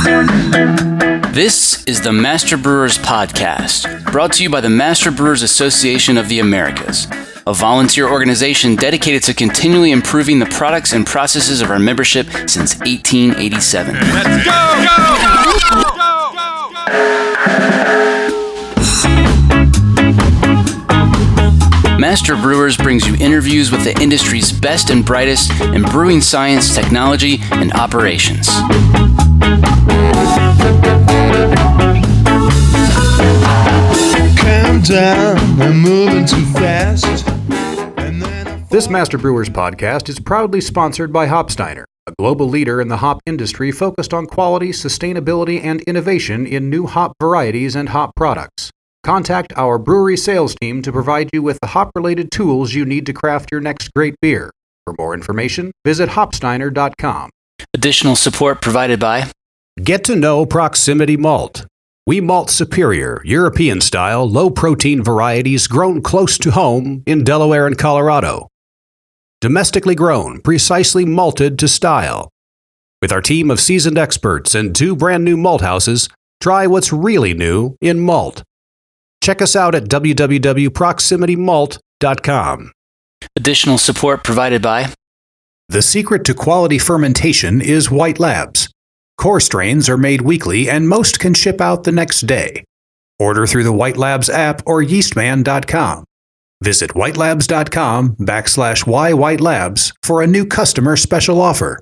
This is the Master Brewers Podcast, brought to you by the Master Brewers Association of the Americas, a volunteer organization dedicated to continually improving the products and processes of our membership since 1887. Let's go! Master Brewers brings you interviews with the industry's best and brightest in brewing science, technology, and operations. Calm down, I'm moving too fast. This Master Brewers podcast is proudly sponsored by Hopsteiner, a global leader in the hop industry focused on quality, sustainability, and innovation in new hop varieties and hop products. Contact our brewery sales team to provide you with the hop-related tools you need to craft your next great beer. For more information, visit hopsteiner.com. Additional support provided by Get to know Proximity Malt. We malt superior, European-style, low-protein varieties grown close to home in Delaware and Colorado. Domestically grown, precisely malted to style. With our team of seasoned experts and 2 brand-new malt houses, try what's really new in malt. Check us out at www.proximitymalt.com. Additional support provided by The secret to quality fermentation is White Labs. Core strains are made weekly and most can ship out the next day. Order through the White Labs app or yeastman.com. Visit whitelabs.com/whywhitelabs for a new customer special offer.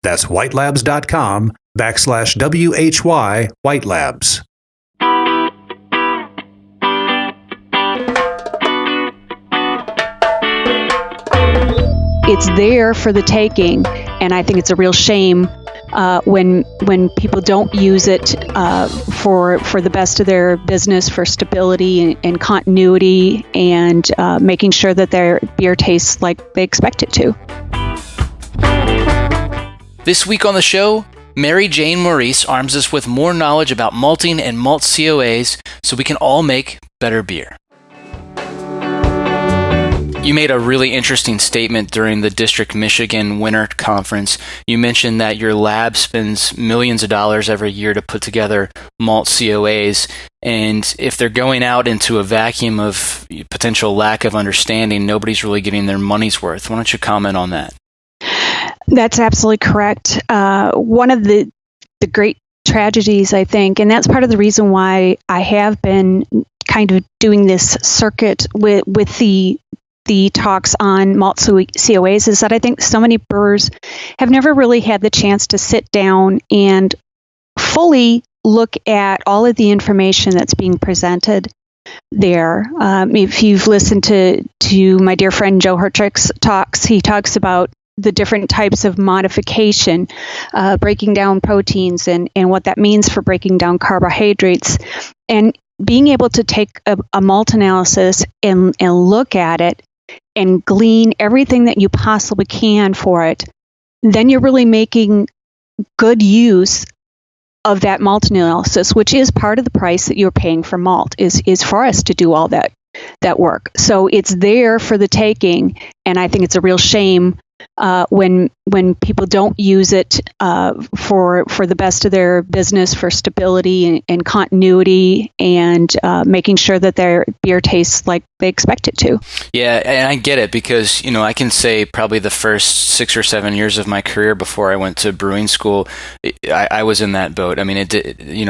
That's whitelabs.com/WHY Whitelabs. It's there for the taking, and I think it's a real shame when people don't use it for the best of their business, for stability and continuity, and making sure that their beer tastes like they expect it to. This week on the show, Mary Jane Maurice arms us with more knowledge about malting and malt COAs so we can all make better beer. You made a really interesting statement during the District Michigan Winter Conference. You mentioned that your lab spends millions of dollars every year to put together malt COAs, and if they're going out into a vacuum of potential lack of understanding, nobody's really getting their money's worth. Why don't you comment on that? That's absolutely correct. One of the great tragedies, I think, and that's part of the reason why I have been kind of doing this circuit with the talks on malt COAs, is that I think so many brewers have never really had the chance to sit down and fully look at all of the information that's being presented there. If you've listened to my dear friend Joe Hertrick's talks, he talks about the different types of modification, breaking down proteins and what that means for breaking down carbohydrates. And being able to take a malt analysis and look at it and glean everything that you possibly can for it, then you're really making good use of that malt analysis, which is part of the price that you're paying for malt, is for us to do all that work. So it's there for the taking, and I think it's a real shame when people don't use it for the best of their business, for stability and continuity, and making sure that their beer tastes like they expect it to. Yeah, and I get it because, I can say probably the first 6 or 7 years of my career before I went to brewing school, I was in that boat. I mean,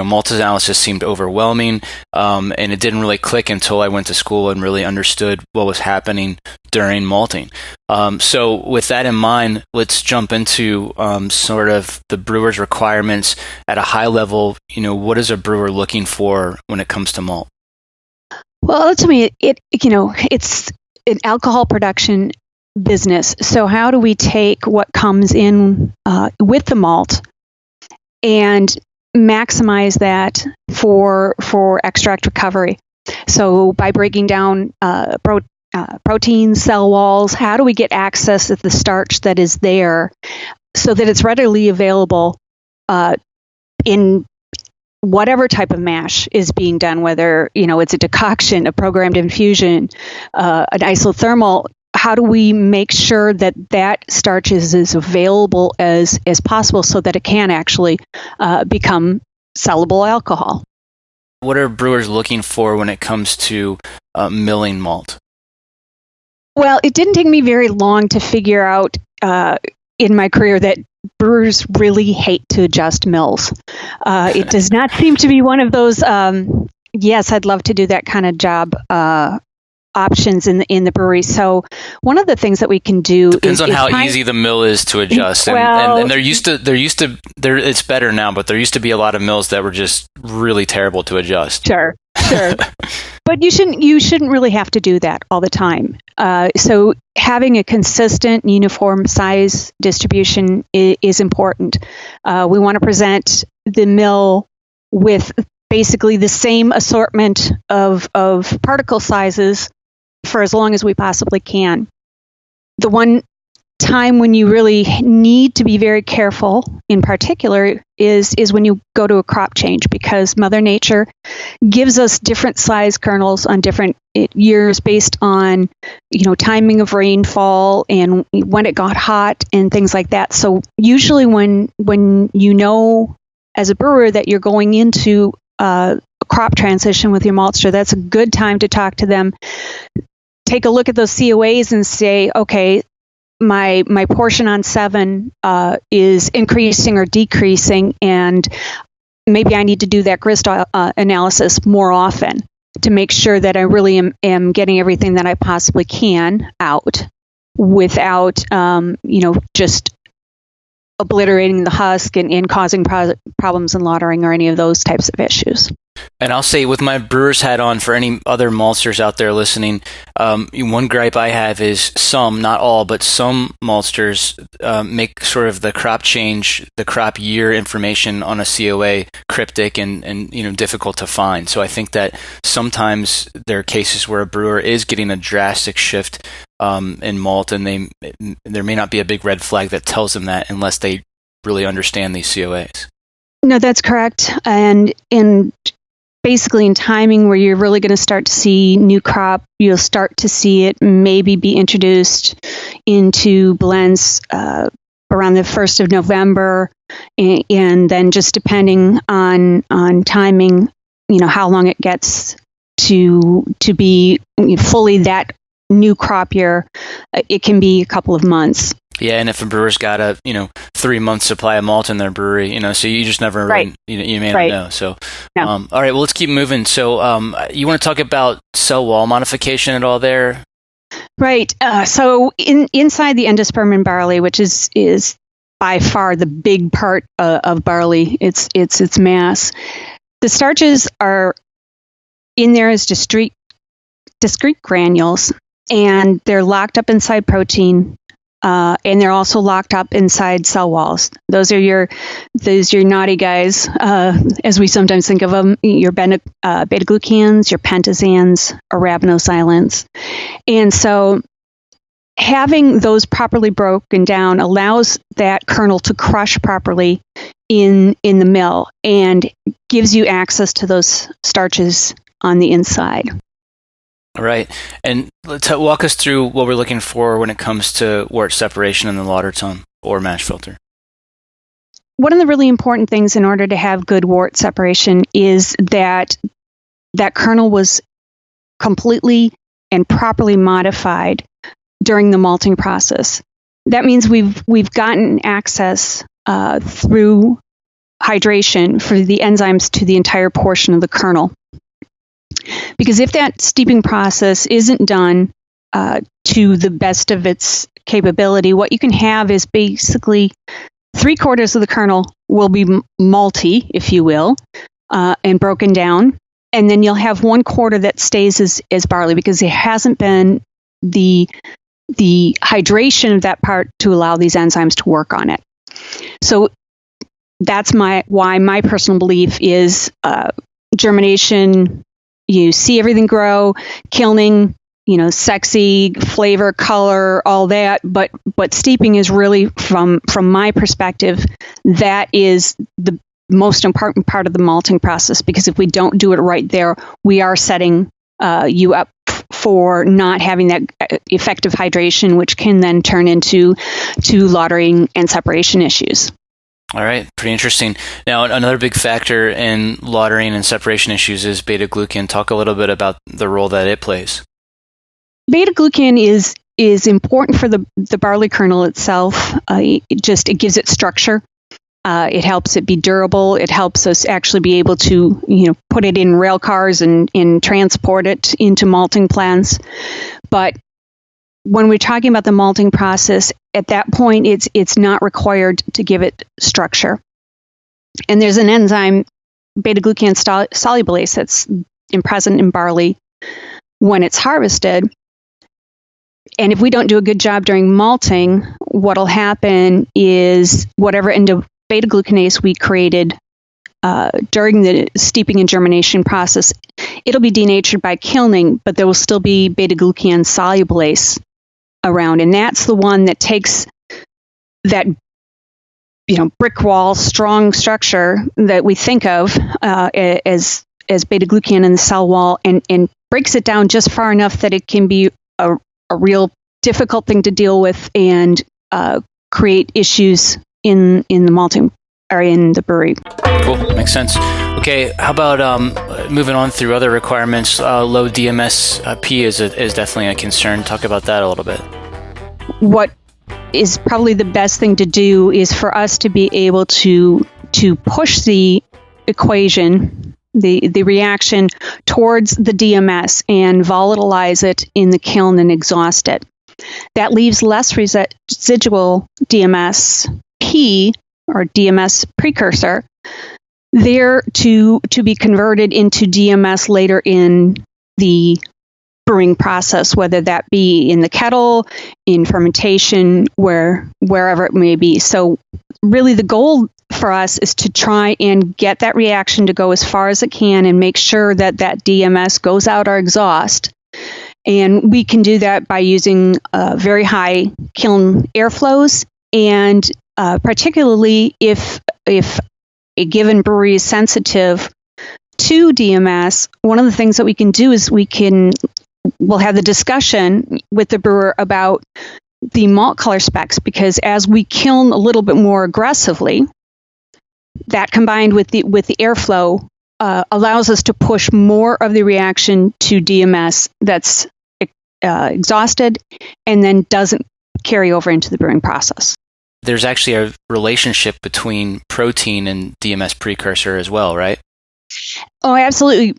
malt analysis seemed overwhelming, and it didn't really click until I went to school and really understood what was happening during malting. So with that in mind, let's jump into sort of the brewer's requirements at a high level. What is a brewer looking for when it comes to malt? Well, ultimately, it's an alcohol production business. So how do we take what comes in with the malt and maximize that for extract recovery? So by breaking down proteins, cell walls, how do we get access to the starch that is there so that it's readily available in whatever type of mash is being done, whether it's a decoction, a programmed infusion, an isothermal? how do we make sure that that starch is as available as possible so that it can actually become sellable alcohol? What are brewers looking for when it comes to milling malt? Well, it didn't take me very long to figure out in my career that brewers really hate to adjust mills. It does not seem to be one of those, yes, I'd love to do that kind of job options in the brewery. So one of the things that we can do depends on how easy the mill is to adjust. And it's better now, but there used to be a lot of mills that were just really terrible to adjust. Sure. But you shouldn't really have to do that all the time. So having a consistent, uniform size distribution is important. We want to present the mill with basically the same assortment of particle sizes for as long as we possibly can. The one time when you really need to be very careful in particular is when you go to a crop change, because Mother Nature gives us different size kernels on different years based on, timing of rainfall and when it got hot and things like that. So usually when as a brewer that you're going into a crop transition with your maltster, that's a good time to talk to them. Take a look at those COAs and say, okay, my portion on 7 is increasing or decreasing, and maybe I need to do that grist analysis more often to make sure that I really am getting everything that I possibly can out without, just obliterating the husk and causing problems in lautering or any of those types of issues. And I'll say, with my brewer's hat on, for any other maltsters out there listening, one gripe I have is not all, but some maltsters make sort of the crop change, the crop year information on a COA cryptic and difficult to find. So I think that sometimes there are cases where a brewer is getting a drastic shift in malt, and there may not be a big red flag that tells them that unless they really understand these COAs. No, that's correct. And basically in timing where you're really going to start to see new crop, you'll start to see it maybe be introduced into blends around the 1st of November, and then just depending on timing, how long it gets to be fully that new crop year, it can be a couple of months. Yeah, and if a brewer's got a 3-month supply of malt in their brewery, so you just never you may not know. So, no. All right, well, let's keep moving. So, you want to talk about cell wall modification at all there? Right. So inside the endosperm barley, which is by far the big part of barley, its mass, the starches are in there as discrete granules, and they're locked up inside protein. And they're also locked up inside cell walls. Those are your naughty guys, as we sometimes think of them, your beta-glucans, your pentazans, arabinoxylans. And so having those properly broken down allows that kernel to crush properly in the mill and gives you access to those starches on the inside. All right. And let's walk us through what we're looking for when it comes to wort separation in the lauter tun or mash filter. One of the really important things in order to have good wort separation is that kernel was completely and properly modified during the malting process. That means we've gotten access through hydration for the enzymes to the entire portion of the kernel. Because if that steeping process isn't done to the best of its capability, what you can have is basically 3/4 of the kernel will be malty, if you will, and broken down. And then you'll have 1/4 that stays as barley because there hasn't been the hydration of that part to allow these enzymes to work on it. So that's why my personal belief is germination. You see everything grow, kilning, sexy, flavor, color, all that. But steeping is really, from my perspective, that is the most important part of the malting process, because if we don't do it right there, we are setting you up for not having that effective hydration, which can then turn into lautering and separation issues. All right, pretty interesting. Now, another big factor in lautering and separation issues is beta-glucan. Talk a little bit about the role that it plays. Beta-glucan is important for the barley kernel itself. It gives it structure. It helps it be durable. It helps us actually be able to, put it in rail cars and transport it into malting plants. But when we're talking about the malting process, at that point, it's not required to give it structure. And there's an enzyme, beta-glucan solubilase, that's present in barley when it's harvested. And if we don't do a good job during malting, what'll happen is whatever beta-glucanase we created during the steeping and germination process, it'll be denatured by kilning, but there will still be beta-glucan solubilase around, and that's the one that takes that brick wall, strong structure that we think of as beta-glucan in the cell wall, and breaks it down just far enough that it can be a real difficult thing to deal with and create issues in the malting or in the brewery. Cool, makes sense. Okay, how about moving on through other requirements? Low DMSP is definitely a concern. Talk about that a little bit. What is probably the best thing to do is for us to be able to push the equation, the reaction towards the DMS and volatilize it in the kiln and exhaust it. That leaves less residual DMSP or DMS precursor there to be converted into DMS later in the brewing process, whether that be in the kettle, in fermentation, wherever it may be. So really the goal for us is to try and get that reaction to go as far as it can and make sure that DMS goes out our exhaust. And we can do that by using very high kiln airflows, and particularly if a given brewery is sensitive to DMS, one of the things that we can do is we'll have the discussion with the brewer about the malt color specs, because as we kiln a little bit more aggressively, that combined with the airflow allows us to push more of the reaction to DMS that's exhausted and then doesn't carry over into the brewing process. There's actually a relationship between protein and DMS precursor as well, right? Oh, absolutely.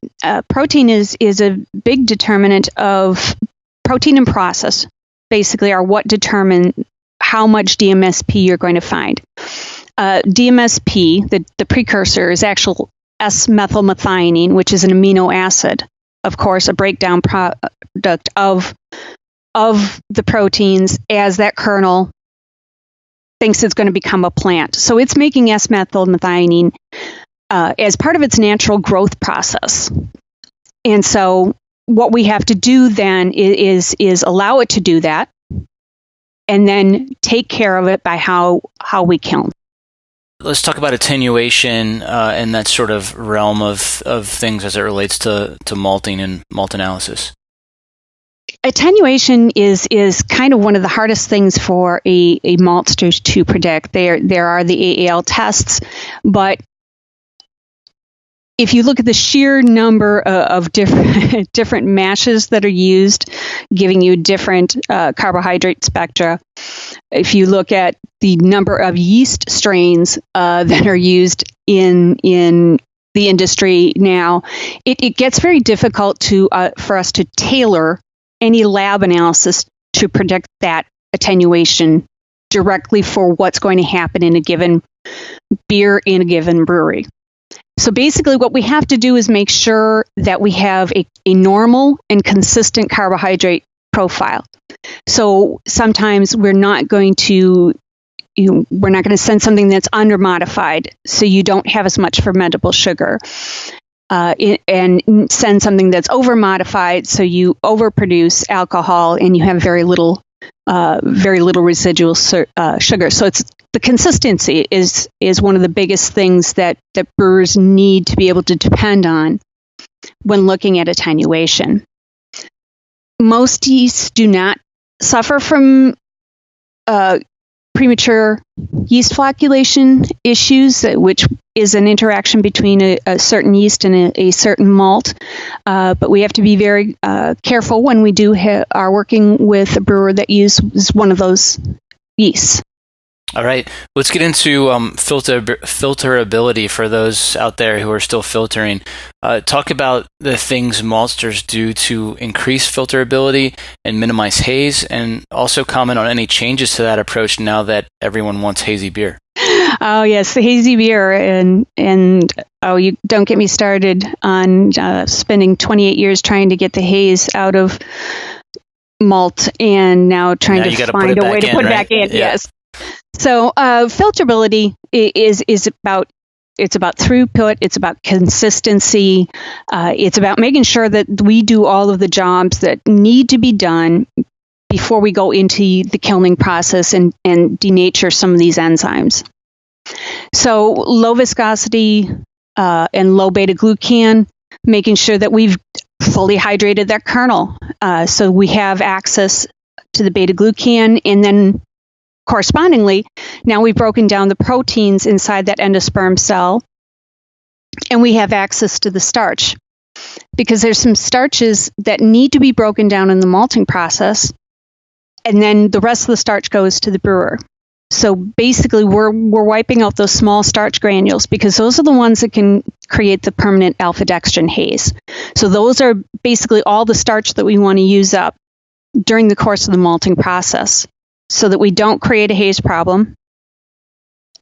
Protein is a big determinant of protein and process, basically, are what determine how much DMSP you're going to find. DMSP, the precursor, is actual S-methylmethionine, which is an amino acid, of course, a breakdown product of the proteins as that kernel thinks it's going to become a plant. So it's making S-methylmethionine as part of its natural growth process. And so what we have to do then is allow it to do that and then take care of it by how we kiln. Let's talk about attenuation and that sort of realm of things as it relates to malting and malt analysis. Attenuation is kind of one of the hardest things for a maltster to predict. There are the AAL tests, but if you look at the sheer number of different mashes that are used, giving you different carbohydrate spectra, if you look at the number of yeast strains that are used in the industry now, it gets very difficult for us to tailor any lab analysis to predict that attenuation directly for what's going to happen in a given beer in a given brewery. So basically what we have to do is make sure that we have a normal and consistent carbohydrate profile. So sometimes we're not going to send something that's under-modified, so you don't have as much fermentable sugar. And send something that's over-modified, so you overproduce alcohol and you have very little residual sugar. So it's the consistency is one of the biggest things that brewers need to be able to depend on when looking at attenuation. most yeasts do not suffer from premature yeast flocculation issues, which is an interaction between a certain yeast and a certain malt. But we have to be very careful when we are working with a brewer that uses one of those yeasts. All right, let's get into filterability for those out there who are still filtering. Talk about the things maltsters do to increase filterability and minimize haze, and also comment on any changes to that approach now that everyone wants hazy beer. Oh yes, the hazy beer, and you don't get me started on spending 28 years trying to get the haze out of malt, and now trying to find a way to put it back in. Yeah. Yes. So filterability is about throughput. It's about consistency. It's about making sure that we do all of the jobs that need to be done before we go into the kilning process and denature some of these enzymes. So low viscosity and low beta glucan, making sure that we've fully hydrated that kernel, so we have access to the beta glucan, and then correspondingly, now we've broken down the proteins inside that endosperm cell, and we have access to the starch, because there's some starches that need to be broken down in the malting process, and then the rest of the starch goes to the brewer. So basically, we're wiping out those small starch granules, because those are the ones that can create the permanent alpha-dextrin haze. So those are basically all the starch that we want to use up during the course of the malting process, so that we don't create a haze problem.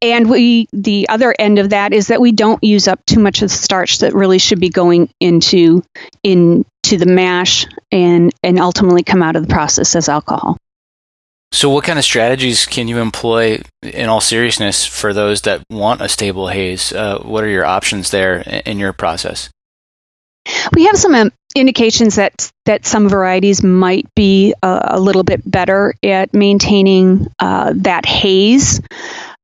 And the other end of that is that we don't use up too much of the starch that really should be going into the mash and ultimately come out of the process as alcohol. So what kind of strategies can you employ, in all seriousness, for those that want a stable haze? What are your options there in your process? We have some indications that some varieties might be a little bit better at maintaining that haze.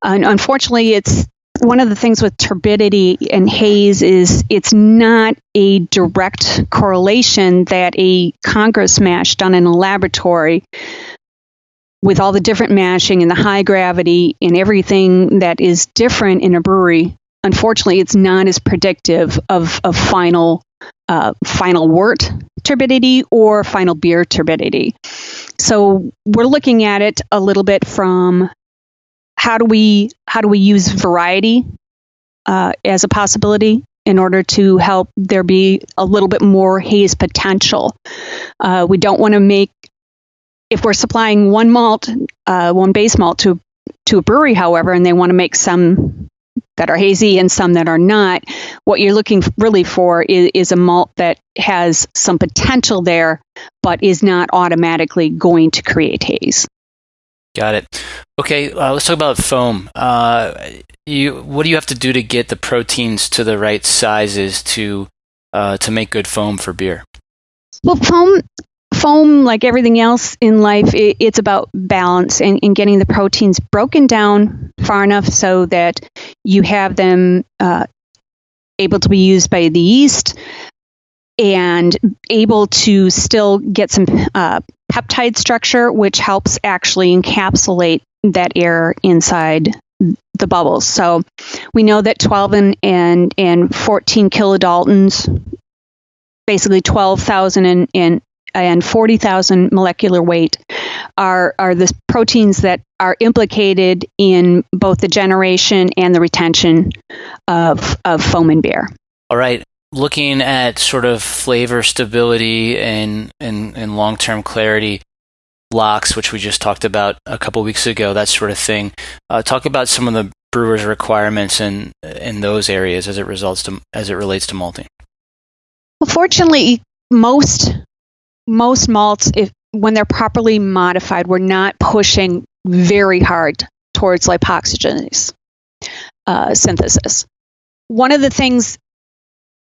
Unfortunately, it's one of the things with turbidity and haze is it's not a direct correlation that a Congress mash done in a laboratory with all the different mashing and the high gravity and everything that is different in a brewery. Unfortunately, it's not as predictive of final wort turbidity or final beer turbidity. So we're looking at it a little bit from how do we use variety as a possibility in order to help there be a little bit more haze potential. We don't want to make, if we're supplying one base malt to a brewery, however, and they want to make some that are hazy and some that are not, what you're looking really for is a malt that has some potential there, but is not automatically going to create haze. Got it. Okay, let's talk about foam. What do you have to do to get the proteins to the right sizes to make good foam for beer? Well, foam, like everything else in life, it's about balance and getting the proteins broken down far enough so that you have them able to be used by the yeast and able to still get some peptide structure, which helps actually encapsulate that air inside the bubbles. So we know that 12 and 14 kilodaltons, basically 12,000 and 40,000 molecular weight, are the proteins that are implicated in both the generation and the retention of foam in beer. All right. Looking at sort of flavor stability and long-term clarity, locks, which we just talked about a couple weeks ago, that sort of thing. Talk about some of the brewer's requirements in those areas as it relates to malting. Well, fortunately, most malts, when they're properly modified, we're not pushing very hard towards lipoxygenase synthesis. One of the things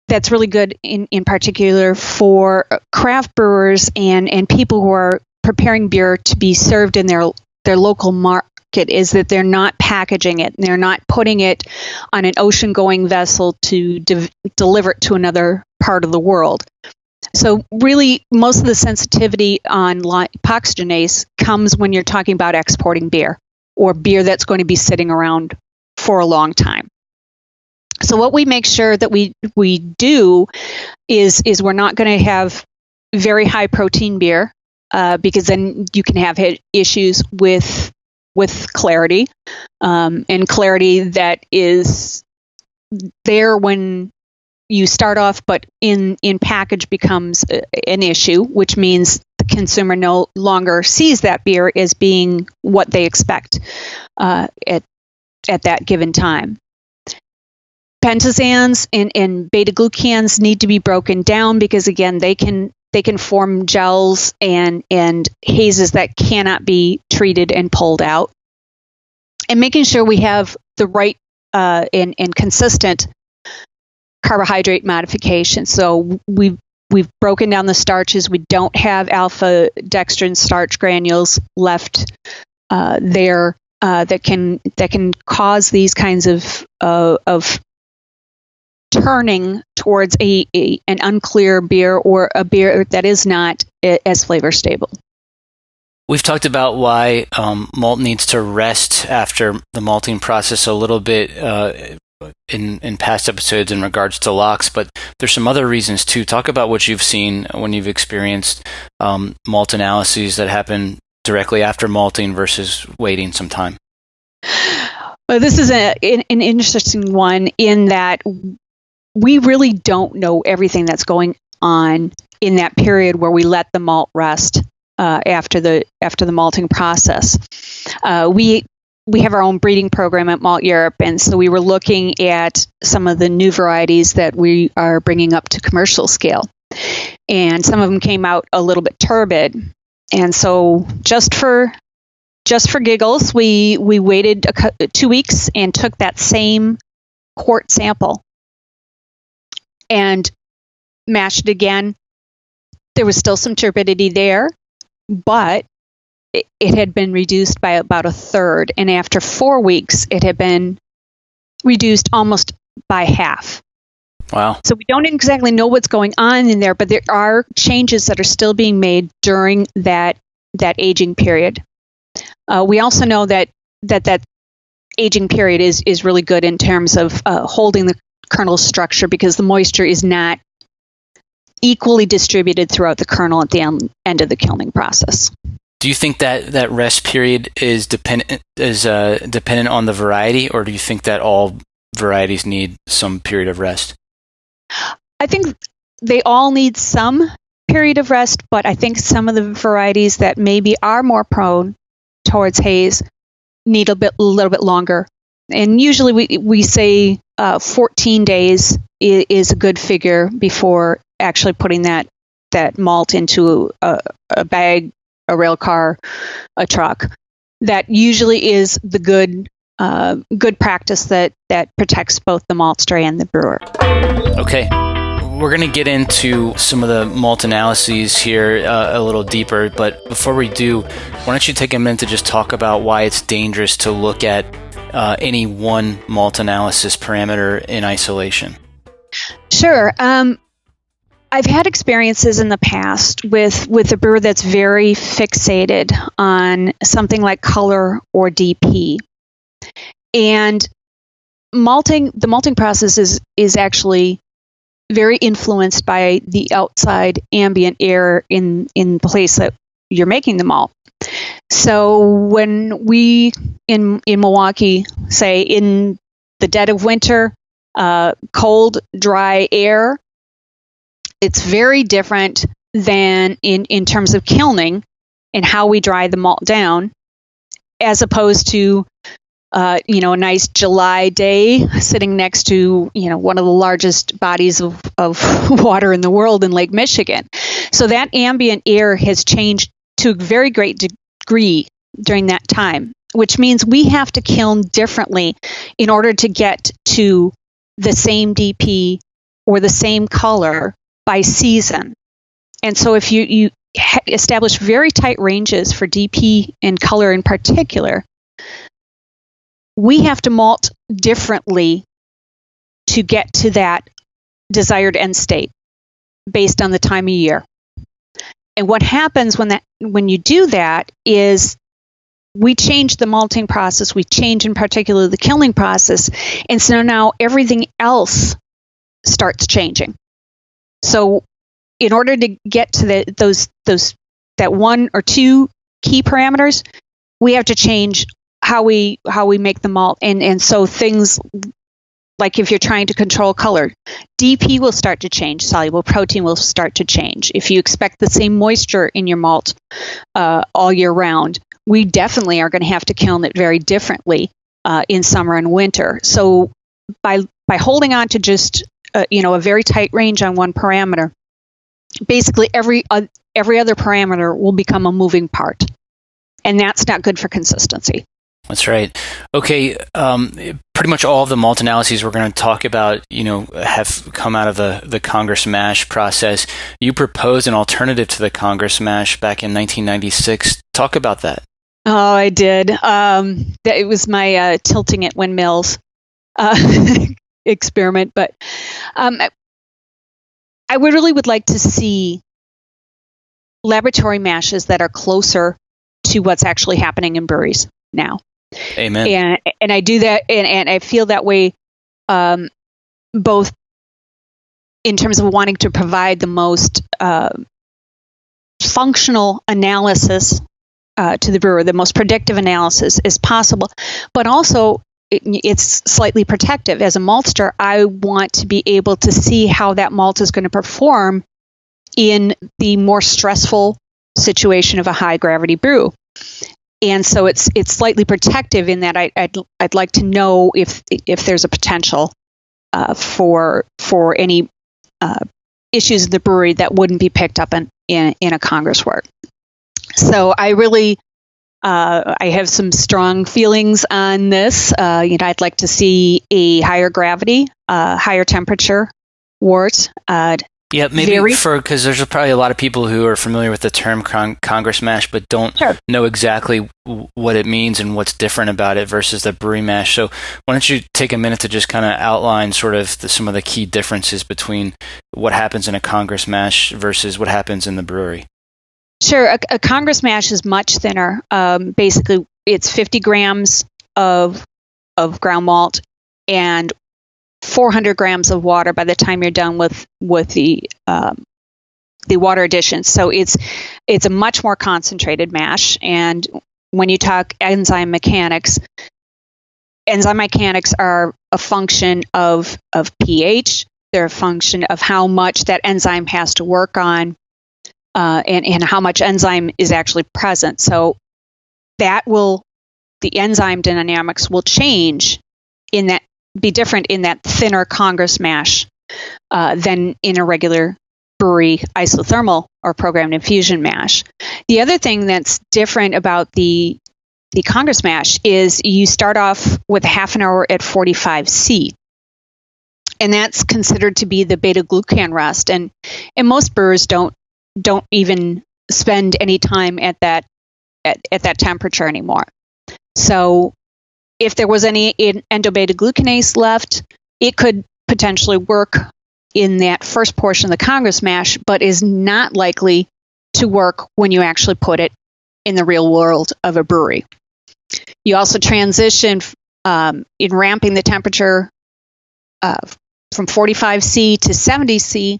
that's really good in particular for craft brewers and people who are preparing beer to be served in their local market is that they're not packaging it. They're not putting it on an ocean-going vessel to deliver it to another part of the world. So really, most of the sensitivity on epoxygenase comes when you're talking about exporting beer or beer that's going to be sitting around for a long time. So what we make sure that we do is we're not going to have very high protein beer because then you can have issues with clarity, and clarity that is there when you start off, but in package becomes an issue, which means the consumer no longer sees that beer as being what they expect at that given time. Pentoxans and beta-glucans need to be broken down because, again, they can form gels and hazes that cannot be treated and pulled out. And making sure we have the right and consistent carbohydrate modification. So we've broken down the starches. We don't have alpha dextrin starch granules left there that can cause these kinds of turning towards an unclear beer or a beer that is not as flavor stable. We've talked about why malt needs to rest after the malting process a little bit in past episodes in regards to locks, but there's some other reasons too. Talk about what you've seen when you've experienced malt analyses that happen directly after malting versus waiting some time. Well, this is an interesting one in that we really don't know everything that's going on in that period where we let the malt rest after the malting process. We have our own breeding program at Malt Europe, and so we were looking at some of the new varieties that we are bringing up to commercial scale, and some of them came out a little bit turbid. And so just for giggles, we waited 2 weeks and took that same quart sample and mashed it again. There was still some turbidity there, but it had been reduced by about a third. And after 4 weeks, it had been reduced almost by half. Wow. So we don't exactly know what's going on in there, but there are changes that are still being made during that aging period. We also know that aging period is really good in terms of holding the kernel structure because the moisture is not equally distributed throughout the kernel at the end of the kilning process. Do you think that rest period is dependent on the variety, or do you think that all varieties need some period of rest? I think they all need some period of rest, but I think some of the varieties that maybe are more prone towards haze need a little bit longer. And usually we say 14 days is a good figure before actually putting that malt into a bag, a rail car, a truck. That usually is the good practice that protects both the maltster and the brewer. Okay. We're going to get into some of the malt analyses here a little deeper, but before we do, why don't you take a minute to just talk about why it's dangerous to look at any one malt analysis parameter in isolation? Sure. I've had experiences in the past with a brewer that's very fixated on something like color or DP. And the malting process is actually very influenced by the outside ambient air in the place that you're making the malt. So when we in Milwaukee say in the dead of winter, cold, dry air, it's very different than in terms of kilning and how we dry the malt down, as opposed to a nice July day sitting next to one of the largest bodies of water in the world in Lake Michigan. So that ambient air has changed to a very great degree during that time, which means we have to kiln differently in order to get to the same DP or the same color by season. And so if you establish very tight ranges for DP and color in particular, we have to malt differently to get to that desired end state. based on the time of year. And what happens when you do that is we change the malting process, we change in particular the kilning process, and so now everything else starts changing. So in order to get to that one or two key parameters, we have to change how we make the malt, and so things like if you're trying to control color, DP will start to change, soluble protein will start to change. If you expect the same moisture in your malt all year round, we definitely are going to have to kiln it very differently in summer and winter. So by holding on to just a very tight range on one parameter, basically every other parameter will become a moving part, and that's not good for consistency. That's right. Okay, pretty much all of the malt analyses we're going to talk about, have come out of the Congress mash process. You proposed an alternative to the Congress mash back in 1996. Talk about that. Oh, I did. It was my tilting at windmills experiment, but I really would like to see laboratory mashes that are closer to what's actually happening in breweries now. Amen. And I do that, and I feel that way, both in terms of wanting to provide the most functional analysis to the brewer, the most predictive analysis as possible, but also it's slightly protective. As a maltster, I want to be able to see how that malt is going to perform in the more stressful situation of a high gravity brew. And so it's slightly protective in that I'd like to know if there's a potential for any issues in the brewery that wouldn't be picked up in a Congress work. So I really I have some strong feelings on this. I'd like to see a higher gravity, higher temperature wort. Yeah, maybe because there's probably a lot of people who are familiar with the term Congress mash, but don't know exactly what it means and what's different about it versus the brewery mash. So why don't you take a minute to just kind of outline sort of some of the key differences between what happens in a Congress mash versus what happens in the brewery? Sure. A Congress mash is much thinner. Basically, it's 50 grams of ground malt and 400 grams of water by the time you're done with the water additions. So it's a much more concentrated mash. And when you talk enzyme mechanics are a function of pH. They're a function of how much that enzyme has to work on, and how much enzyme is actually present. So the enzyme dynamics will change be different in that thinner Congress mash than in a regular brewery isothermal or programmed infusion mash. The other thing that's different about the Congress mash is you start off with half an hour at 45°C. And that's considered to be the beta-glucan rest. And most brewers don't even spend any time at that temperature anymore. So if there was any endo-beta-glucanase left, it could potentially work in that first portion of the Congress mash, but is not likely to work when you actually put it in the real world of a brewery. You also transition in ramping the temperature from 45°C to 70°C,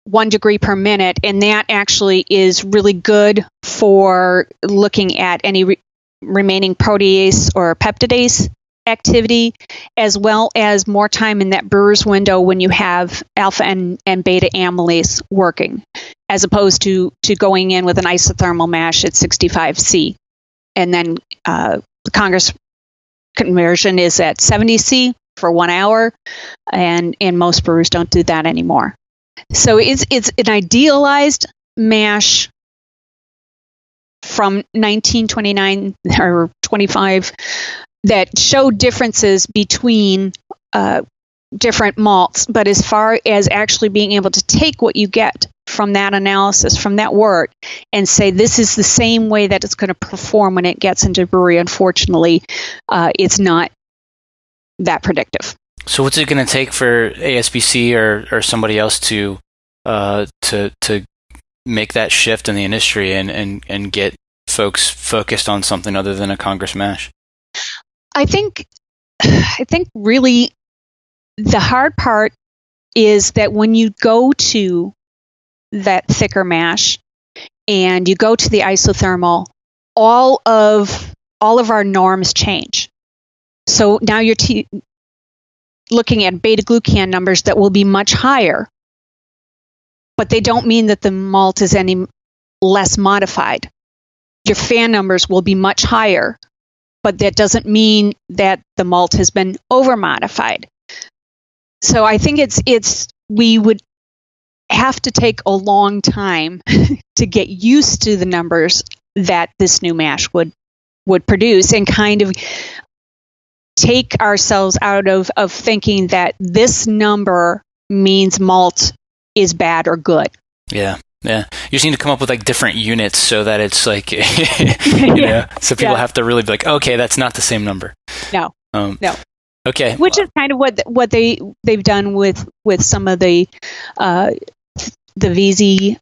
1 degree per minute, and that actually is really good for looking at any remaining protease or peptidase activity, as well as more time in that brewer's window when you have alpha and beta amylase working, as opposed to going in with an isothermal mash at 65°C. And then the Congress conversion is at 70°C for 1 hour, and most brewers don't do that anymore. So it's an idealized mash from 1929 or 25 that show differences between different malts, but as far as actually being able to take what you get from that analysis, from that wort, and say this is the same way that it's going to perform when it gets into brewery, unfortunately, it's not that predictive. So what's it going to take for ASBC or somebody else to to make that shift in the industry and get folks focused on something other than a Congress mash? I think really the hard part is that when you go to that thicker mash and you go to the isothermal, all of our norms change. So now you're looking at beta glucan numbers that will be much higher, but they don't mean that the malt is any less modified. Your fan numbers will be much higher, but that doesn't mean that the malt has been over modified. So I think we would have to take a long time to get used to the numbers that this new mash would produce, and kind of take ourselves out of thinking that this number means malt is bad or good. Yeah. You just need to come up with like different units so that it's like, so people have to really be like, okay, that's not the same number. No. Okay. Which is kind of what they've done with some of the VZ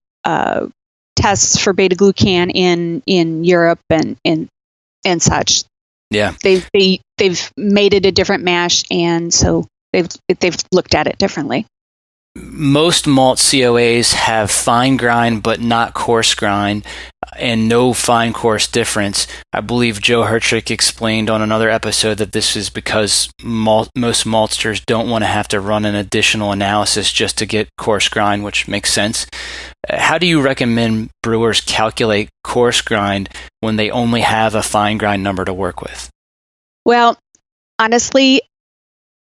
tests for beta glucan in Europe and such. Yeah. They've made it a different mash, and so they've looked at it differently. Most malt COAs have fine grind but not coarse grind, and no fine coarse difference. I believe Joe Hertrick explained on another episode that this is because most maltsters don't want to have to run an additional analysis just to get coarse grind, which makes sense. How do you recommend brewers calculate coarse grind when they only have a fine grind number to work with? Well, honestly,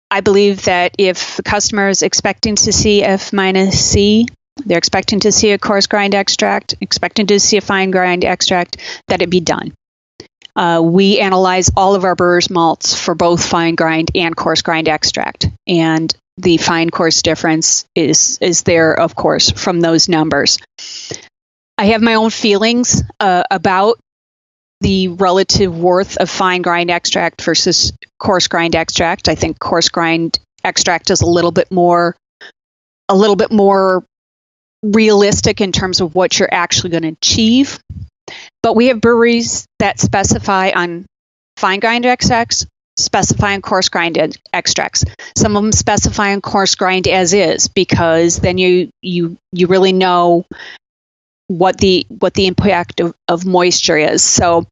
I believe that if the customer is expecting to see F-C, they're expecting to see a coarse grind extract, expecting to see a fine grind extract, that it be done. We analyze all of our brewers' malts for both fine grind and coarse grind extract, and the fine coarse difference is there, of course, from those numbers. I have my own feelings about the relative worth of fine grind extract versus coarse grind extract. I think coarse grind extract is a little bit more realistic in terms of what you're actually going to achieve. But we have breweries that specify on fine grind extracts, specify on coarse grind extracts. Some of them specify on coarse grind as is, because then you really know what the impact of moisture is. So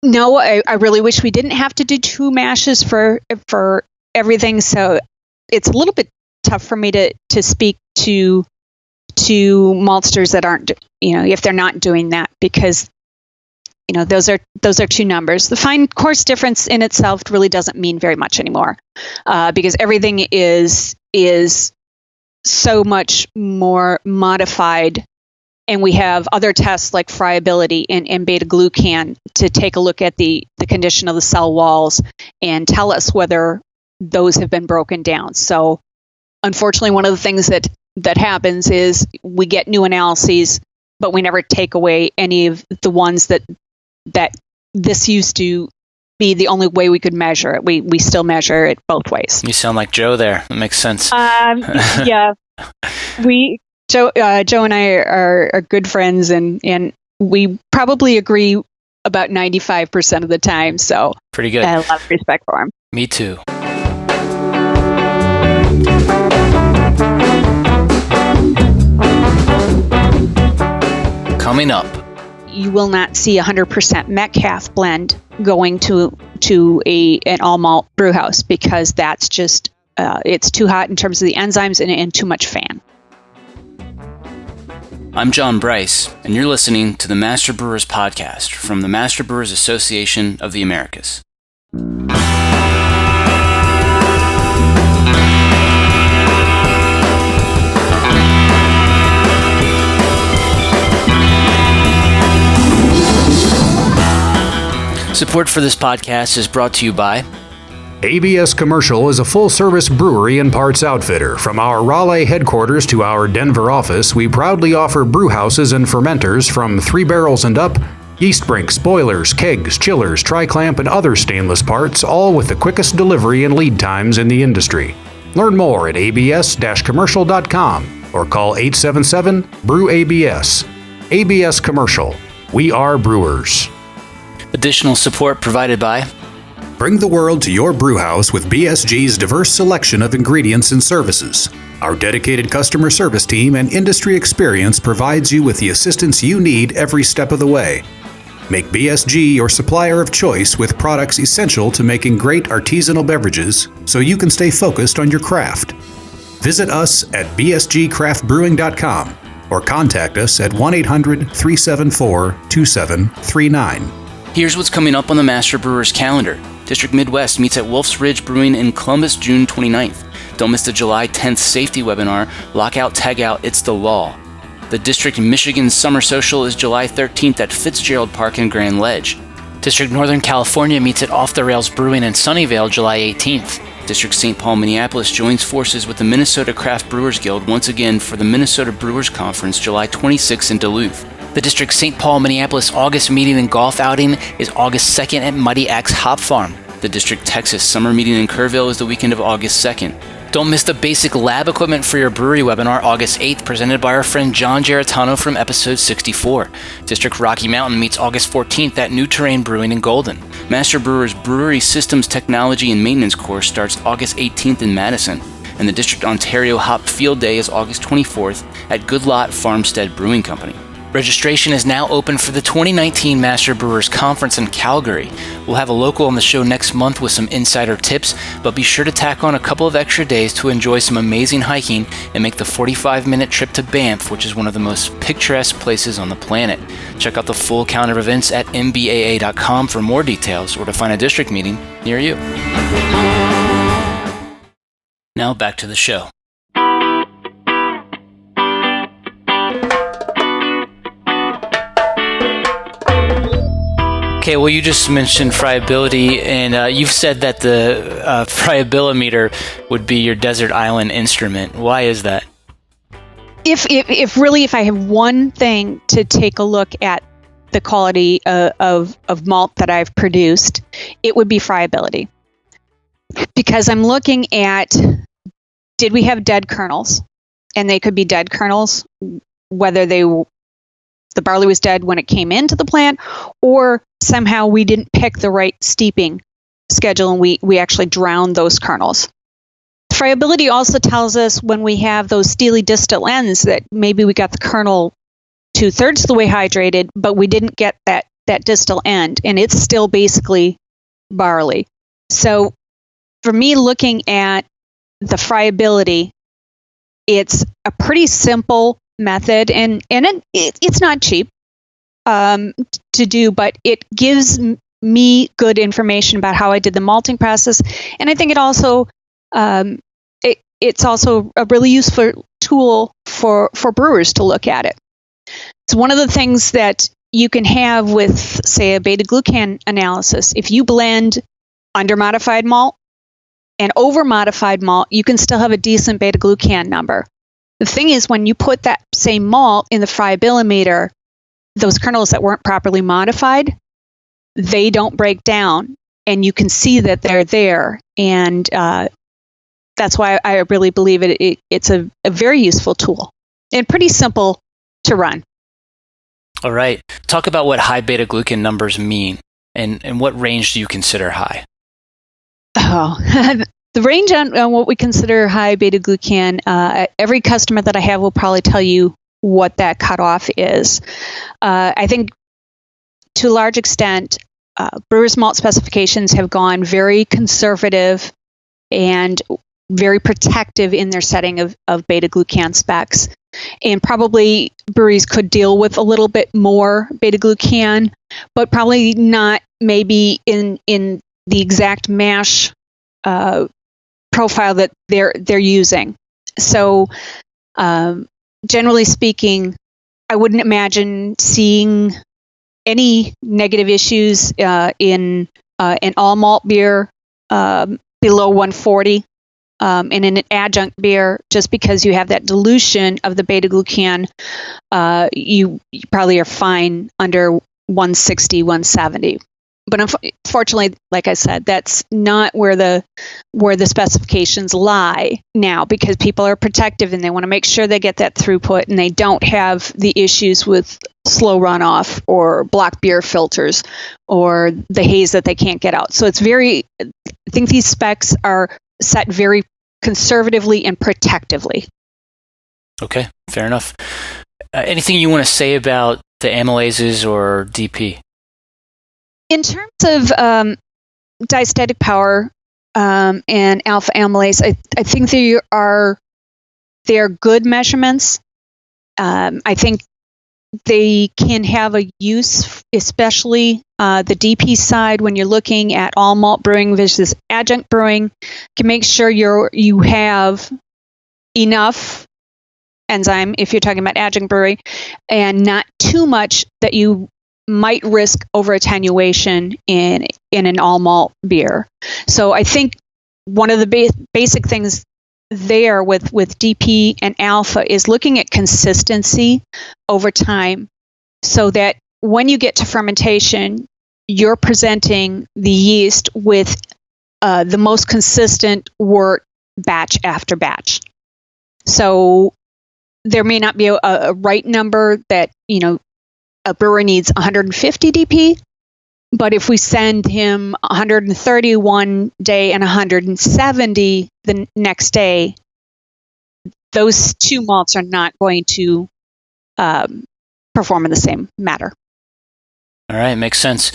no, I really wish we didn't have to do two mashes for everything. So it's a little bit tough for me to speak to maltsters that aren't, if they're not doing that, because those are two numbers. The fine coarse difference in itself really doesn't mean very much anymore, because everything is so much more modified. And we have other tests like friability and beta glucan to take a look at the condition of the cell walls and tell us whether those have been broken down. So unfortunately, one of the things that happens is we get new analyses, but we never take away any of the ones that this used to be the only way we could measure it. We still measure it both ways. You sound like Joe there. That makes sense. Yeah. Joe and I are good friends, and we probably agree about 95% of the time. So pretty good. I have a lot of respect for him. Me too. Coming up, you will not see 100% Metcalf blend going to an all malt brew house, because that's just it's too hot in terms of the enzymes and too much fan. I'm John Bryce, and you're listening to the Master Brewers Podcast from the Master Brewers Association of the Americas. Support for this podcast is brought to you by ABS Commercial is a full-service brewery and parts outfitter. From our Raleigh headquarters to our Denver office, we proudly offer brew houses and fermenters from 3 barrels and up, yeast brinks, boilers, kegs, chillers, tri-clamp, and other stainless parts, all with the quickest delivery and lead times in the industry. Learn more at abs-commercial.com. or call 877-BREW-ABS. ABS Commercial. We are Brewers. Additional support provided by Bring the world to your brewhouse with BSG's diverse selection of ingredients and services. Our dedicated customer service team and industry experience provides you with the assistance you need every step of the way. Make BSG your supplier of choice with products essential to making great artisanal beverages so you can stay focused on your craft. Visit us at bsgcraftbrewing.com or contact us at 1-800-374-2739. Here's what's coming up on the Master Brewers calendar. District Midwest meets at Wolf's Ridge Brewing in Columbus, June 29th. Don't miss the July 10th safety webinar, Lockout, Tagout, It's the Law. The District Michigan Summer Social is July 13th at Fitzgerald Park in Grand Ledge. District Northern California meets at Off the Rails Brewing in Sunnyvale, July 18th. District St. Paul, Minneapolis joins forces with the Minnesota Craft Brewers Guild once again for the Minnesota Brewers Conference, July 26th in Duluth. The District St. Paul, Minneapolis August meeting and golf outing is August 2nd at Muddy Axe Hop Farm. The District Texas Summer meeting in Kerrville is the weekend of August 2nd. Don't miss the basic lab equipment for your brewery webinar August 8th, presented by our friend John Geritano from episode 64. District Rocky Mountain meets August 14th at New Terrain Brewing in Golden. Master Brewers Brewery Systems Technology and Maintenance course starts August 18th in Madison. And the District Ontario Hop Field Day is August 24th at Good Lot Farmstead Brewing Company. Registration is now open for the 2019 Master Brewers Conference in Calgary. We'll have a local on the show next month with some insider tips, but be sure to tack on a couple of extra days to enjoy some amazing hiking and make the 45-minute trip to Banff, which is one of the most picturesque places on the planet. Check out the full calendar of events at mbaa.com for more details or to find a district meeting near you. Now back to the show. Okay, well, you just mentioned friability, and you've said that the friabilimeter would be your desert island instrument. Why is that? If I have one thing to take a look at the quality of malt that I've produced, it would be friability. Because I'm looking at, did we have dead kernels? And they could be dead kernels, whether the barley was dead when it came into the plant, or somehow we didn't pick the right steeping schedule and we actually drowned those kernels. Friability also tells us when we have those steely distal ends that maybe we got the kernel 2/3 of the way hydrated, but we didn't get that distal end, and it's still basically barley. So for me, looking at the friability, it's a pretty simple method, and it's not cheap to do, but it gives me good information about how I did the malting process, and I think it also it's also a really useful tool for brewers to look at it. It's one of the things that you can have with, say, a beta-glucan analysis. If you blend under-modified malt and over-modified malt, you can still have a decent beta-glucan number. The thing is, when you put that same malt in the friabilimeter, those kernels that weren't properly modified, they don't break down, and you can see that they're there. And that's why I really believe it's a very useful tool and pretty simple to run. All right. Talk about what high beta-glucan numbers mean, and what range do you consider high? Oh, the range on what we consider high beta-glucan, every customer that I have will probably tell you what that cutoff is. I think to a large extent, Brewers malt specifications have gone very conservative and very protective in their setting of beta-glucan specs. And probably breweries could deal with a little bit more beta-glucan, but probably not maybe in the exact mash profile that they're using. So generally speaking, I wouldn't imagine seeing any negative issues in an all malt beer below 140. And in an adjunct beer, just because you have that dilution of the beta-glucan, you probably are fine under 160, 170. but unfortunately, like I said, that's not where the specifications lie now, because people are protective and they want to make sure they get that throughput and they don't have the issues with slow runoff or block beer filters or the haze that they can't get out. So I think these specs are set very conservatively and protectively. Okay, fair enough. Anything you want to say about the amylases or DP? In terms of diastatic power and alpha amylase, I think they are good measurements. I think they can have a use, especially the DP side, when you're looking at all malt brewing versus adjunct brewing. Can make sure you have enough enzyme if you're talking about adjunct brewing, and not too much that you might risk over attenuation in an all malt beer. So I think one of the basic things there with DP and alpha is looking at consistency over time, so that when you get to fermentation, you're presenting the yeast with the most consistent wort batch after batch. So there may not be a right number that, a brewer needs 150 DP, but if we send him 130 one day and 170 the next day, those two malts are not going to perform in the same manner. All right, makes sense.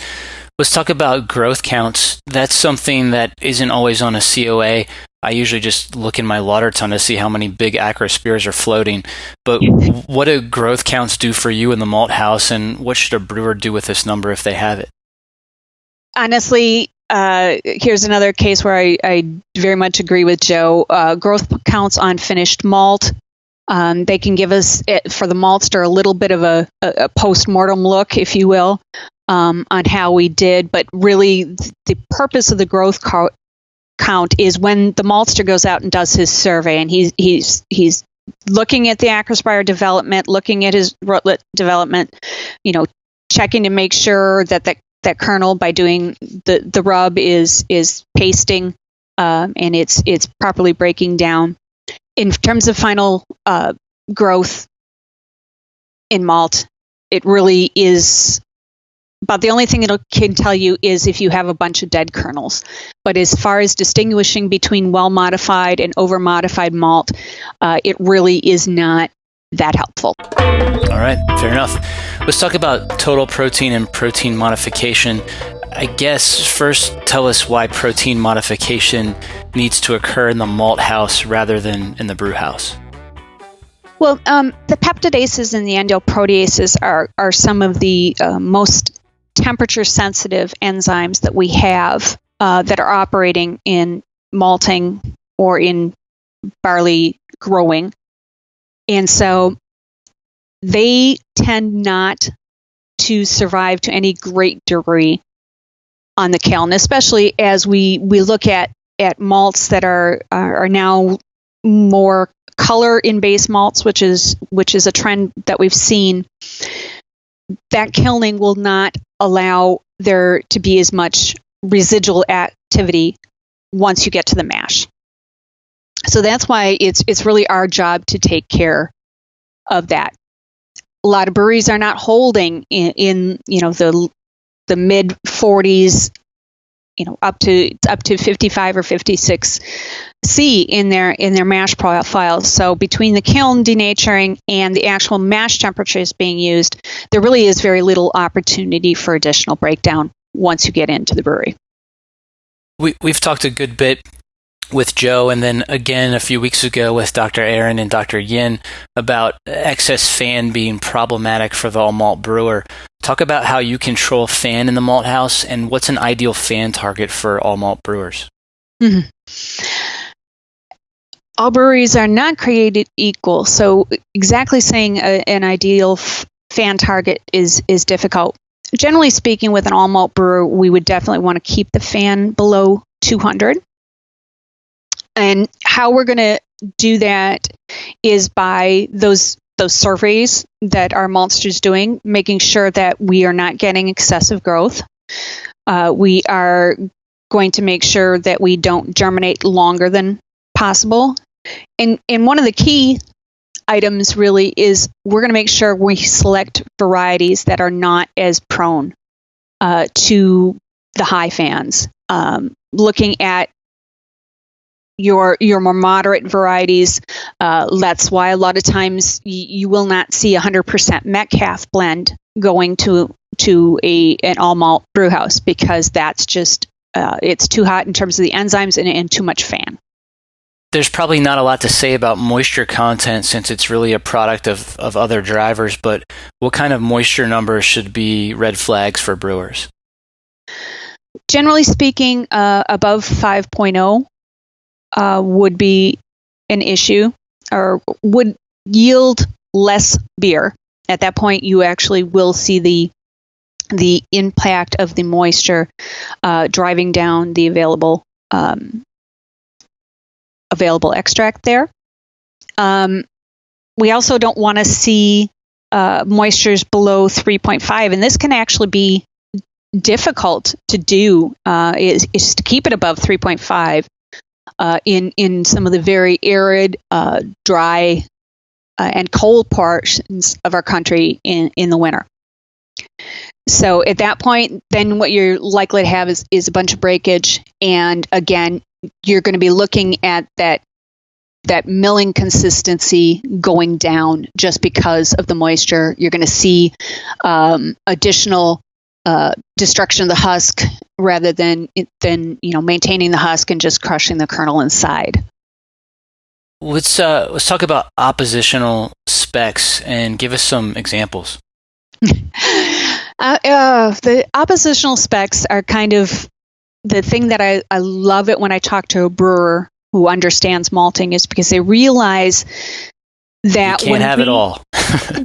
Let's talk about growth counts. That's something that isn't always on a COA. I usually just look in my lauter ton to see how many big Acro beers are floating. But what do growth counts do for you in the malt house, and what should a brewer do with this number if they have it? Honestly, here's another case where I very much agree with Joe. Growth counts on finished malt. They can give us, for the maltster, a little bit of a post-mortem look, if you will, on how we did. But really, the purpose of the growth count is when the maltster goes out and does his survey, and he's looking at the acrospire development, looking at his rootlet development, checking to make sure that kernel, by doing the rub, is pasting and it's properly breaking down. In terms of final growth in malt, it really is about the only thing it can tell you is if you have a bunch of dead kernels. But as far as distinguishing between well-modified and over-modified malt, it really is not that helpful. All right, fair enough. Let's talk about total protein and protein modification. I guess first tell us why protein modification needs to occur in the malt house rather than in the brew house. Well, the peptidases and the endoproteases are some of the most temperature-sensitive enzymes that we have that are operating in malting or in barley growing. And so they tend not to survive to any great degree on the kiln, especially as we look at malts that are now more color in base malts, which is a trend that we've seen. That kilning will not allow there to be as much residual activity once you get to the mash. So that's why it's really our job to take care of that. A lot of breweries are not holding in the mid 40s, up to 55 or 56 C in their mash profiles. So between the kiln denaturing and the actual mash temperatures being used, there really is very little opportunity for additional breakdown once you get into the brewery. We've talked a good bit with Joe, and then again a few weeks ago with Dr. Aaron and Dr. Yin about excess fan being problematic for the all malt brewer. Talk about how you control fan in the malt house, and what's an ideal fan target for all malt brewers. Mm-hmm. All breweries are not created equal, so exactly saying an ideal fan target is difficult. Generally speaking, with an all malt brewer, we would definitely want to keep the fan below 200. And how we're going to do that is by those surveys that our Maltsters doing, making sure that we are not getting excessive growth. We are going to make sure that we don't germinate longer than possible. And one of the key items really is we're going to make sure we select varieties that are not as prone to the high fans. Looking at your more moderate varieties, that's why a lot of times you will not see 100% Metcalf blend going to an all malt brew house, because that's just it's too hot in terms of the enzymes and too much fan. There's probably not a lot to say about moisture content since it's really a product of other drivers, but what kind of moisture numbers should be red flags for brewers? Generally speaking, above 5.0 would be an issue, or would yield less beer. At that point, you actually will see the impact of the moisture driving down the available extract there. We also don't want to see moistures below 3.5, and this can actually be difficult to do, is to keep it above 3.5 in some of the very arid, dry, and cold portions of our country in the winter. So at that point, then what you're likely to have is a bunch of breakage, and again, you're going to be looking at that milling consistency going down just because of the moisture. You're going to see additional destruction of the husk rather than maintaining the husk and just crushing the kernel inside. Let's talk about oppositional specs and give us some examples. The oppositional specs are kind of the thing that I love it when I talk to a brewer who understands malting, is because they realize that you can't have it all.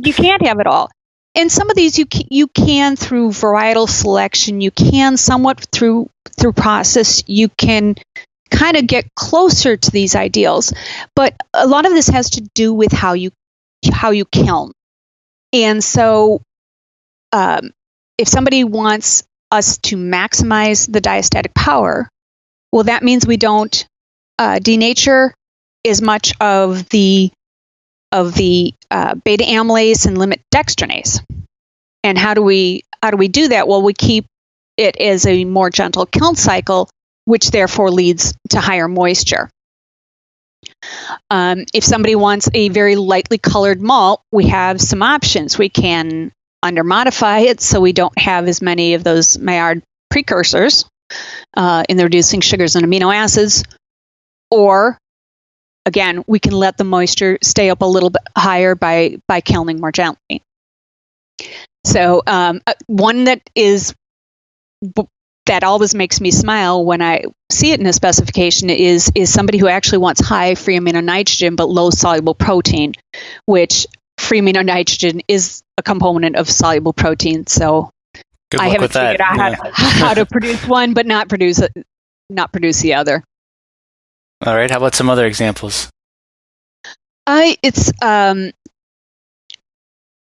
You can't have it all. And some of these you can through varietal selection, you can somewhat through process, you can kind of get closer to these ideals. But a lot of this has to do with how you kiln. And so if somebody wants us to maximize the diastatic power, well, that means we don't denature as much of the beta amylase and limit dextranase. And how do we do that? Well, we keep it as a more gentle kiln cycle, which therefore leads to higher moisture. If somebody wants a very lightly colored malt, we have some options. We can under-modify it so we don't have as many of those Maillard precursors in the reducing sugars and amino acids. Or, again, we can let the moisture stay up a little bit higher by kilning more gently. So one that always makes me smile when I see it in a specification is somebody who actually wants high free amino nitrogen but low soluble protein, which free amino nitrogen is a component of soluble protein. So Good I luck haven't with that. figured out how to produce one but not produce the other. All right. How about some other examples?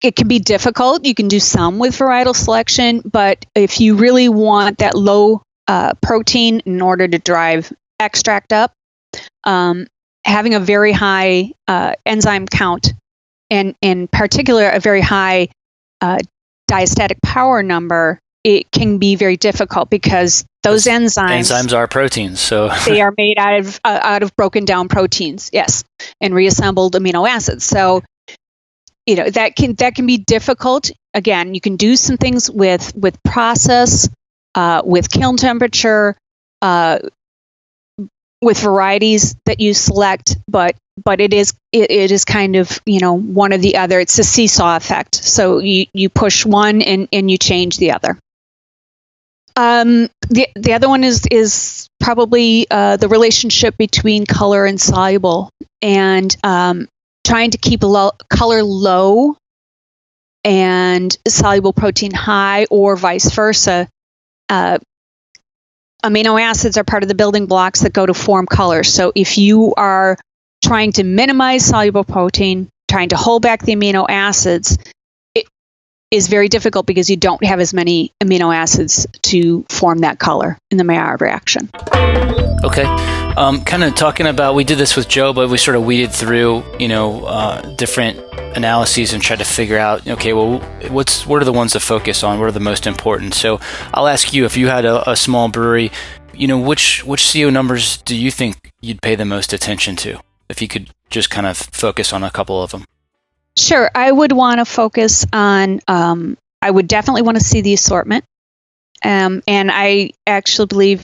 It can be difficult. You can do some with varietal selection, but if you really want that low protein in order to drive extract up, having a very high enzyme count, and in particular a very high diastatic power number, it can be very difficult because those enzymes are proteins, so they are made out of broken down proteins, yes, and reassembled amino acids. So that can be difficult. Again, you can do some things with process, with kiln temperature, with varieties that you select, but it is kind of one or the other. It's a seesaw effect. So you push one and you change the other. The other one is probably the relationship between color and soluble, and trying to keep color low and soluble protein high, or vice versa. Amino acids are part of the building blocks that go to form color. So if you are trying to minimize soluble protein, trying to hold back the amino acids, is very difficult because you don't have as many amino acids to form that color in the Maillard reaction. Okay. Kind of talking about, we did this with Joe, but we sort of weeded through, different analyses and tried to figure out, okay, well, what are the ones to focus on? What are the most important? So I'll ask you, if you had a small brewery, which CO numbers do you think you'd pay the most attention to? If you could just kind of focus on a couple of them. Sure. I would want to focus on, I would definitely want to see the assortment. And I actually believe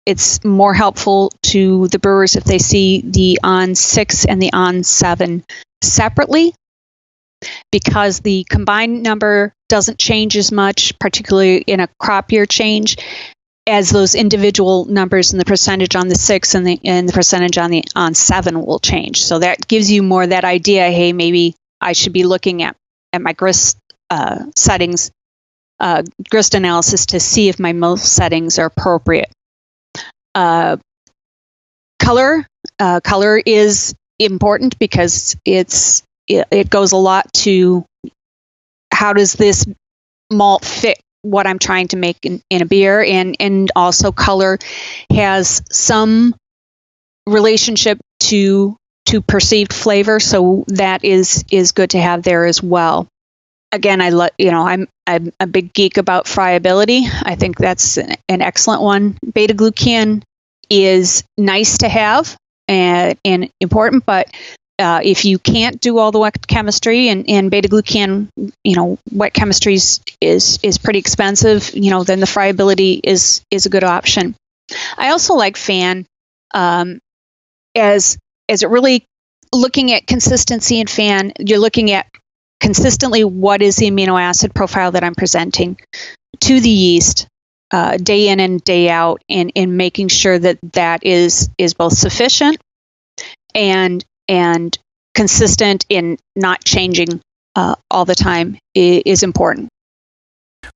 it's more helpful to the brewers if they see the on 6 and the on 7 separately, because the combined number doesn't change as much, particularly in a crop year change, as those individual numbers and the percentage on the 6 and the percentage on the on 7 will change. So that gives you more that idea, hey, maybe I should be looking at my grist settings, grist analysis to see if my malt settings are appropriate. Color is important because it goes a lot to how does this malt fit what I'm trying to make in a beer, and also color has some relationship to perceived flavor, so that is good to have there as well. Again, I'm a big geek about friability. I think that's an excellent one. Beta glucan is nice to have and important, but if you can't do all the wet chemistry, and beta glucan, wet chemistry is pretty expensive, then the friability is a good option. I also like FAN as it really looking at consistency in FAN. You're looking at consistently what is the amino acid profile that I'm presenting to the yeast day in and day out, and making sure that is both sufficient and consistent in not changing all the time is important.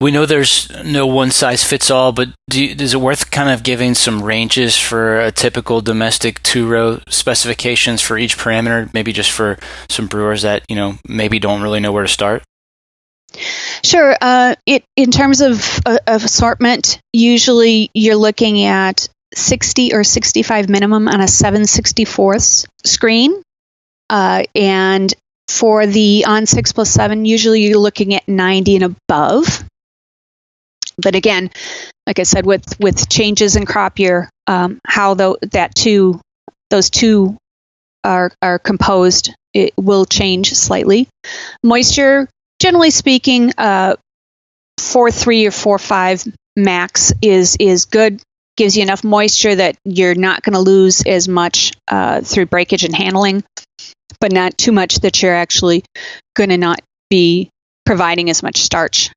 We know there's no one size fits all, but is it worth kind of giving some ranges for a typical domestic 2-row specifications for each parameter, maybe just for some brewers that, maybe don't really know where to start? Sure. In terms of assortment, usually you're looking at 60 or 65 minimum on a 7/64 screen. And for the on 6+7, usually you're looking at 90 and above. But again, like I said, with changes in crop year, how those two are composed, it will change slightly. Moisture, generally speaking, 4.3 or 4.5 max is good. Gives you enough moisture that you're not going to lose as much through breakage and handling, but not too much that you're actually going to not be providing as much starch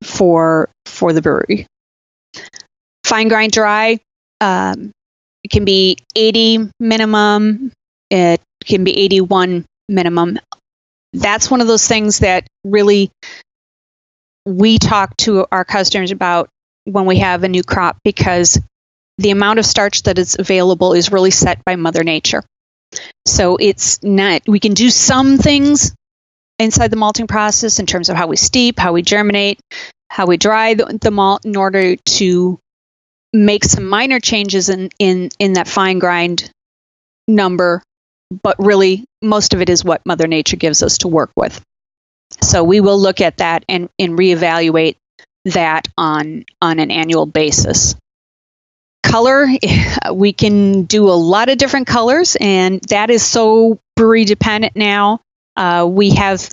for the brewery. Fine grind dry, it can be 80 minimum, it can be 81 minimum. That's one of those things that really we talk to our customers about when we have a new crop, because the amount of starch that is available is really set by Mother Nature. So it's not, we can do some things inside the malting process in terms of how we steep, how we germinate, how we dry the malt in order to make some minor changes in that fine grind number, but really most of it is what Mother Nature gives us to work with. So we will look at that and reevaluate that on an annual basis. Color, we can do a lot of different colors, and that is so brewery dependent now. We have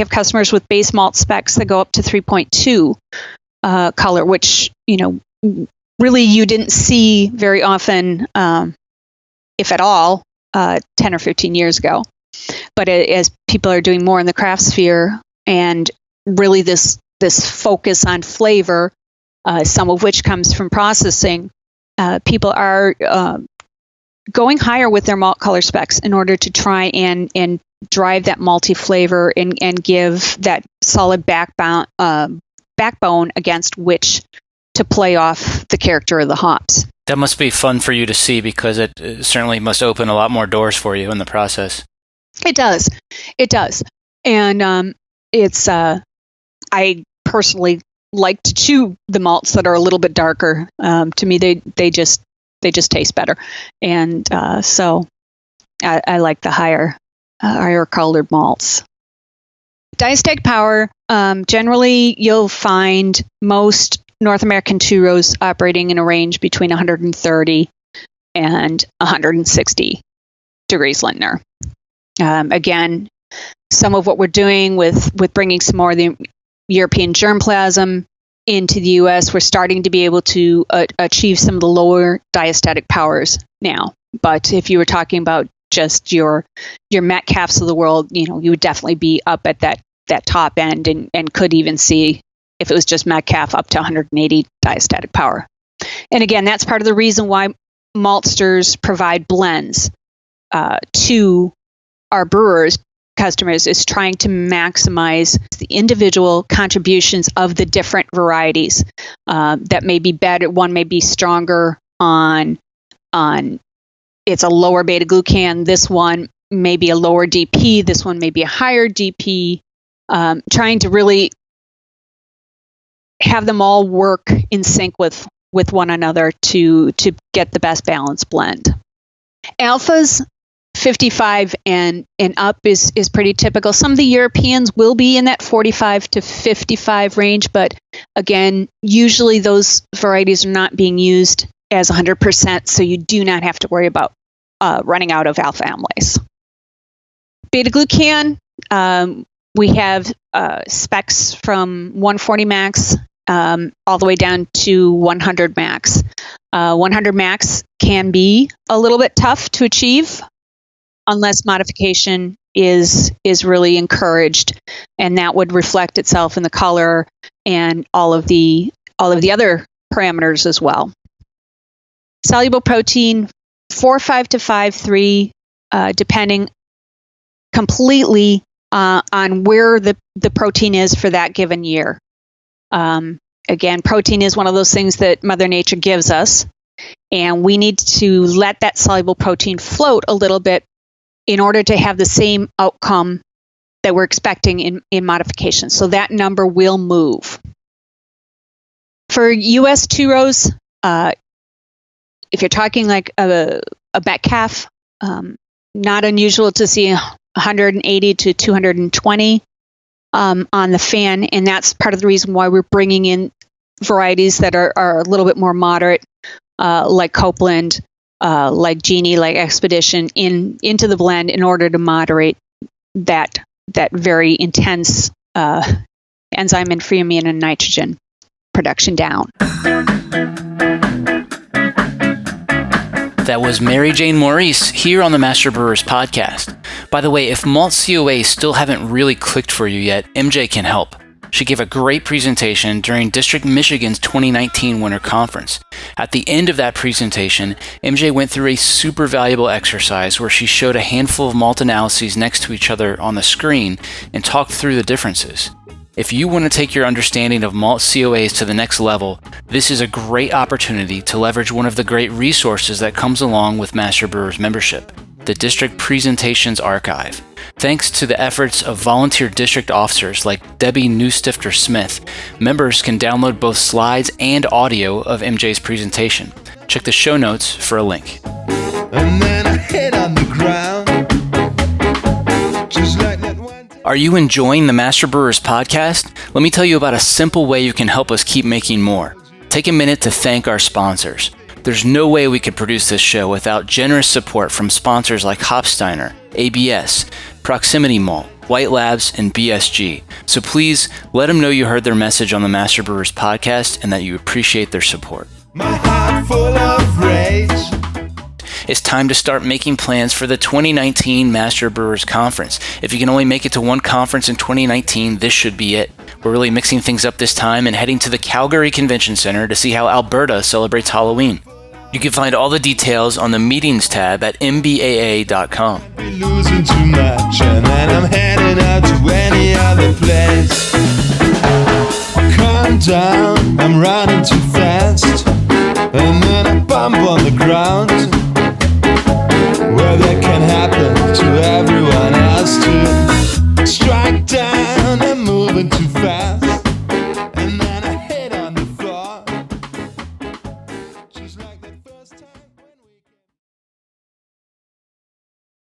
customers with base malt specs that go up to 3.2 color, which really you didn't see very often, if at all, 10 or 15 years ago. But as people are doing more in the craft sphere, and really this focus on flavor, some of which comes from processing, people are going higher with their malt color specs in order to try and drive that malty flavor and give that solid backbone against which to play off the character of the hops. That must be fun for you to see, because it certainly must open a lot more doors for you in the process. It does. And it's I personally like to chew the malts that are a little bit darker. To me, they just taste better, and so I like the higher colored malts. Diastolic power. Generally, you'll find most North American two-rows operating in a range between 130 and 160 degrees Lintner. Again, some of what we're doing with bringing some more of the European germplasm into the U.S., we're starting to be able to achieve some of the lower diastatic powers now. But if you were talking about just your Metcalfs of the world, you would definitely be up at that top end and could even see, if it was just Metcalf, up to 180 diastatic power. And again, that's part of the reason why Maltsters provide blends to our brewers customers, is trying to maximize the individual contributions of the different varieties that may be better. One may be stronger on it's a lower beta glucan. This one may be a lower DP. This one may be a higher DP. Trying to really have them all work in sync with one another to get the best balanced blend. Alphas 55 and up is pretty typical. Some of the Europeans will be in that 45 to 55 range, but again, usually those varieties are not being used as 100%, so you do not have to worry about running out of alpha amylase. Beta glucan, we have specs from 140 max all the way down to 100 max. 100 max can be a little bit tough to achieve unless modification is really encouraged, and that would reflect itself in the color and all of the other parameters as well. Soluble protein 4.5 to 5.3, depending completely on where the protein is for that given year. Again, protein is one of those things that Mother Nature gives us, and we need to let that soluble protein float a little bit in order to have the same outcome that we're expecting in modification. So that number will move. For US two-rows, if you're talking like a Metcalf, not unusual to see 180 to 220 on the fan, and that's part of the reason why we're bringing in varieties that are a little bit more moderate, like Copeland, like Genie, like Expedition, into the blend in order to moderate that very intense enzyme and free amine and nitrogen production down. That was Mary Jane Maurice here on the Master Brewers podcast. By the way, if Malt COA still haven't really clicked for you yet, MJ can help. She gave a great presentation during District Michigan's 2019 Winter Conference. At the end of that presentation, MJ went through a super valuable exercise where she showed a handful of malt analyses next to each other on the screen and talked through the differences. If you want to take your understanding of Malt COAs to the next level, this is a great opportunity to leverage one of the great resources that comes along with Master Brewers membership, the District Presentations Archive. Thanks to the efforts of volunteer district officers like Debbie Newstifter-Smith, members can download both slides and audio of MJ's presentation. Check the show notes for a link. And then I hit on the ground. Just like that one. Are you enjoying the Master Brewers podcast? Let me tell you about a simple way you can help us keep making more. Take a minute to thank our sponsors. There's no way we could produce this show without generous support from sponsors like Hopsteiner, ABS, Proximity Malt, White Labs, and BSG. So please let them know you heard their message on the Master Brewers podcast and that you appreciate their support. My heart full of rage. It's time to start making plans for the 2019 Master Brewers Conference. If you can only make it to one conference in 2019, this should be it. We're really mixing things up this time and heading to the Calgary Convention Center to see how Alberta celebrates Halloween. You can find all the details on the meetings tab at mbaa.com. Be losing too much, and then I'm heading out to any other place. Calm down, I'm running too fast, and then I bump on the ground.